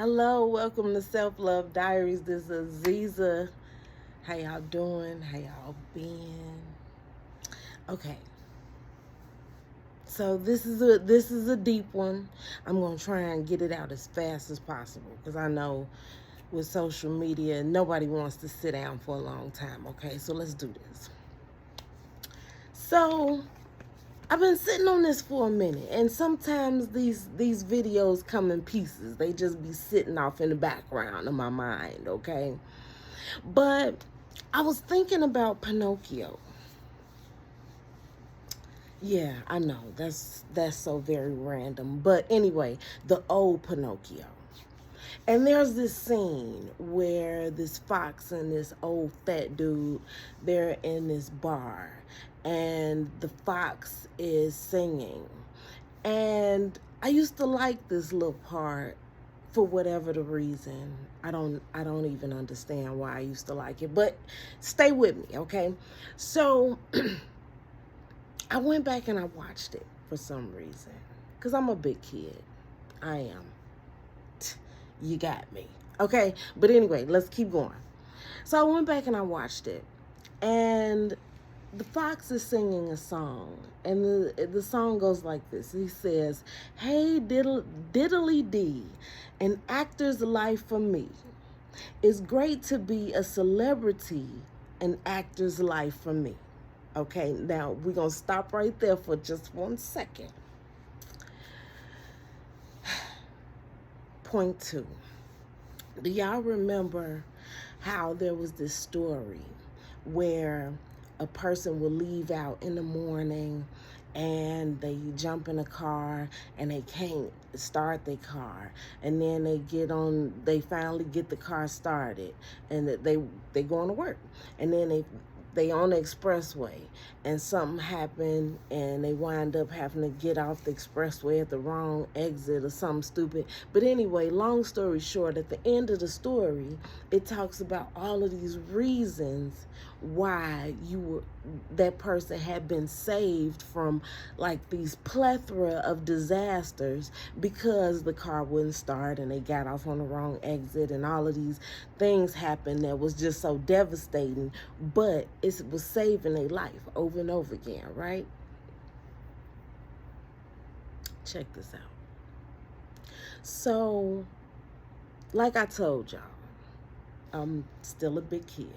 Hello, welcome to Self Love Diaries. This is Aziza. How y'all doing? How y'all been? Okay, so this is a deep one. I'm gonna try and get it out as fast as possible because I know with social media nobody wants to sit down for a long time. Okay, so let's do this. So I've been sitting on this for a minute, and sometimes these videos come in pieces. They just be sitting off in the background of my mind, okay? But I was thinking about Pinocchio. Yeah, I know that's so very random, but anyway, the old Pinocchio. And there's this scene where this fox and this old fat dude, they're in this bar, and the fox is singing. And I used to like this little part for whatever the reason. I don't even understand why I used to like it, but stay with me, okay? So I went back and I watched it for some reason. Cause I'm a big kid. I am. You got me. Okay? But anyway, let's keep going. So I went back and I watched it. And the fox is singing a song, and the song goes like this. He says, "Hey diddly dee, an actor's life for me. It's great to be a celebrity, an actor's life for me." Okay, now we're gonna stop right there for just 1 second. Point two. Do y'all remember how there was this story where a person will leave out in the morning and they jump in a car and they can't start their car, and then they finally get the car started, and they going to work, and then they on the expressway and something happened and they wind up having to get off the expressway at the wrong exit or something stupid. But anyway, long story short, at the end of the story, it talks about all of these reasons why that person had been saved from like these plethora of disasters because the car wouldn't start and they got off on the wrong exit, and all of these things happened that was just so devastating, but it was saving their life over and over again, right? Check this out. So, like I told y'all, I'm still a big kid.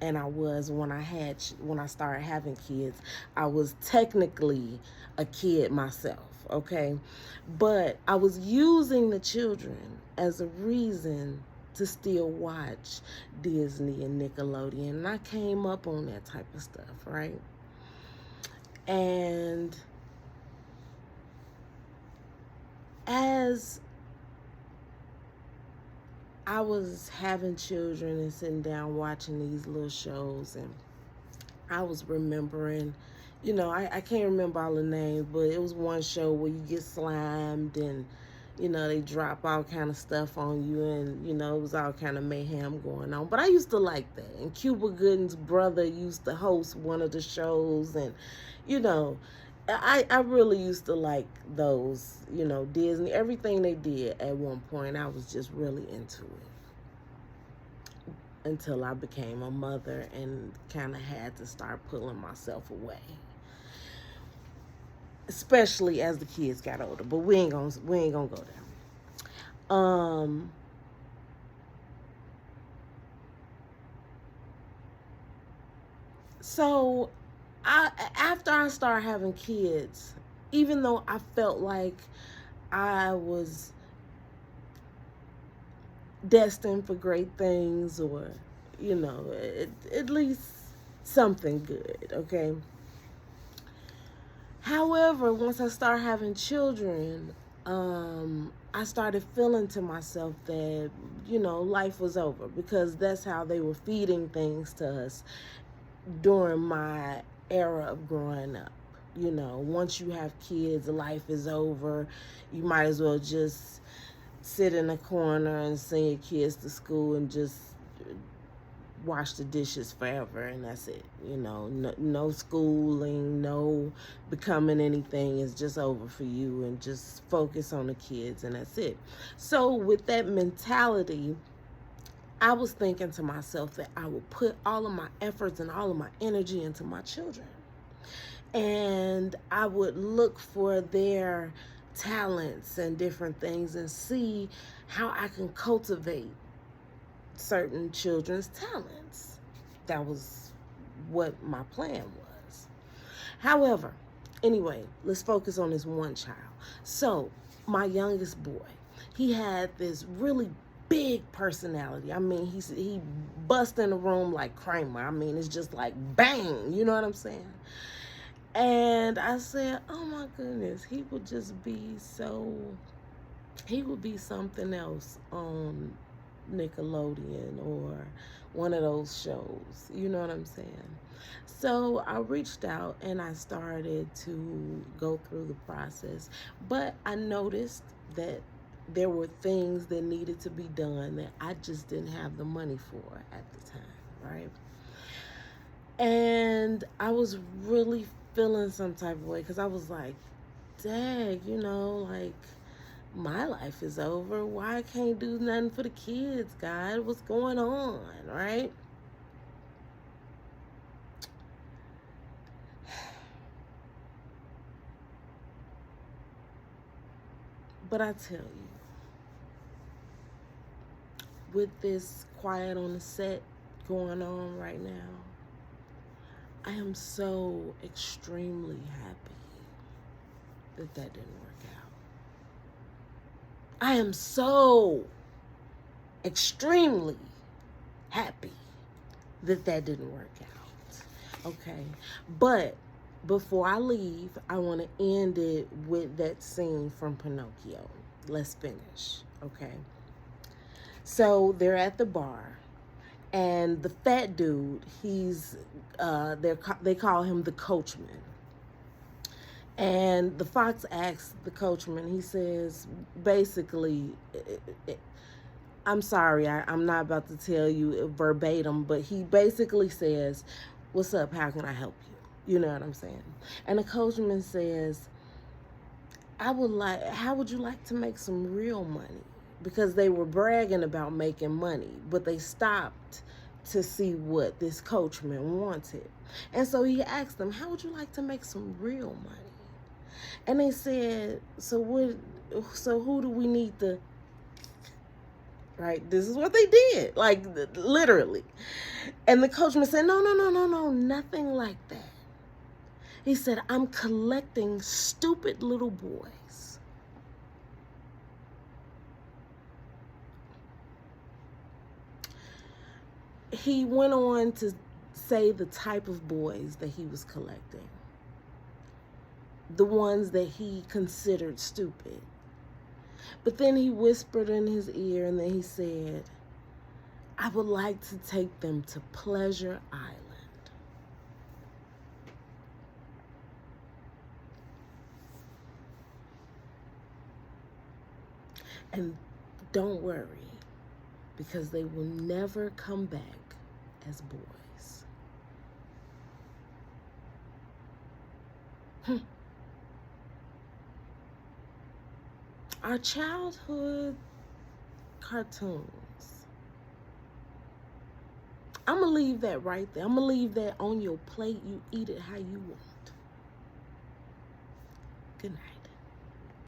And I was when I started having kids. I was technically a kid myself, okay? But I was using the children as a reason to still watch Disney and Nickelodeon. And I came up on that type of stuff, right? And as I was having children and sitting down watching these little shows, and I was remembering, I can't remember all the names, but it was one show where you get slimed and, they drop all kind of stuff on you, and, it was all kind of mayhem going on. But I used to like that. And Cuba Gooding's brother used to host one of the shows, and, I really used to like those, Disney, everything they did at one point. I was just really into it until I became a mother and kind of had to start pulling myself away, especially as the kids got older. But we ain't gonna go there. So after I started having kids, even though I felt like I was destined for great things, or at least something good, okay? However, once I started having children, I started feeling to myself that, life was over, because that's how they were feeding things to us during my era of growing up. Once you have kids, life is over. You might as well just sit in a corner and send your kids to school and just wash the dishes forever and that's it. You know, no schooling, no becoming anything. Is just over for you, and just focus on the kids and that's it. So with that mentality, I was thinking to myself that I would put all of my efforts and all of my energy into my children. And I would look for their talents and different things and see how I can cultivate certain children's talents. That was what my plan was. However, anyway, let's focus on this one child. So, my youngest boy, he had this really big personality. I mean, he bust in the room like Kramer. I mean, it's just like bang, you know what I'm saying? And I said, oh my goodness, he would be something else on Nickelodeon or one of those shows, you know what I'm saying? So I reached out and I started to go through the process, but I noticed that there were things that needed to be done that I just didn't have the money for at the time, right? And I was really feeling some type of way because I was like, dang, you know, like, my life is over. Why I can't do nothing for the kids, God? What's going on, right? But I tell you, with this quiet on the set going on right now, I am so extremely happy that didn't work out. I am so extremely happy that didn't work out. Okay, but before I leave, I want to end it with that scene from Pinocchio. Let's finish, okay? So they're at the bar, and the fat dude, they call him the coachman. And the fox asks the coachman, he says, basically, I'm sorry, I'm not about to tell you verbatim, but he basically says, what's up, how can I help you? You know what I'm saying? And the coachman says, how would you like to make some real money? Because they were bragging about making money, but they stopped to see what this coachman wanted. And so he asked them, how would you like to make some real money? And they said, so who do we need to, right? This is what they did, like literally. And the coachman said, no, nothing like that. He said, I'm collecting stupid little boys. He went on to say the type of boys that he was collecting. The ones that he considered stupid. But then he whispered in his ear and then he said, I would like to take them to Pleasure Island. And don't worry, because they will never come back as boys. Our childhood cartoons. I'm going to leave that right there. I'm going to leave that on your plate. You eat it how you want. Good night.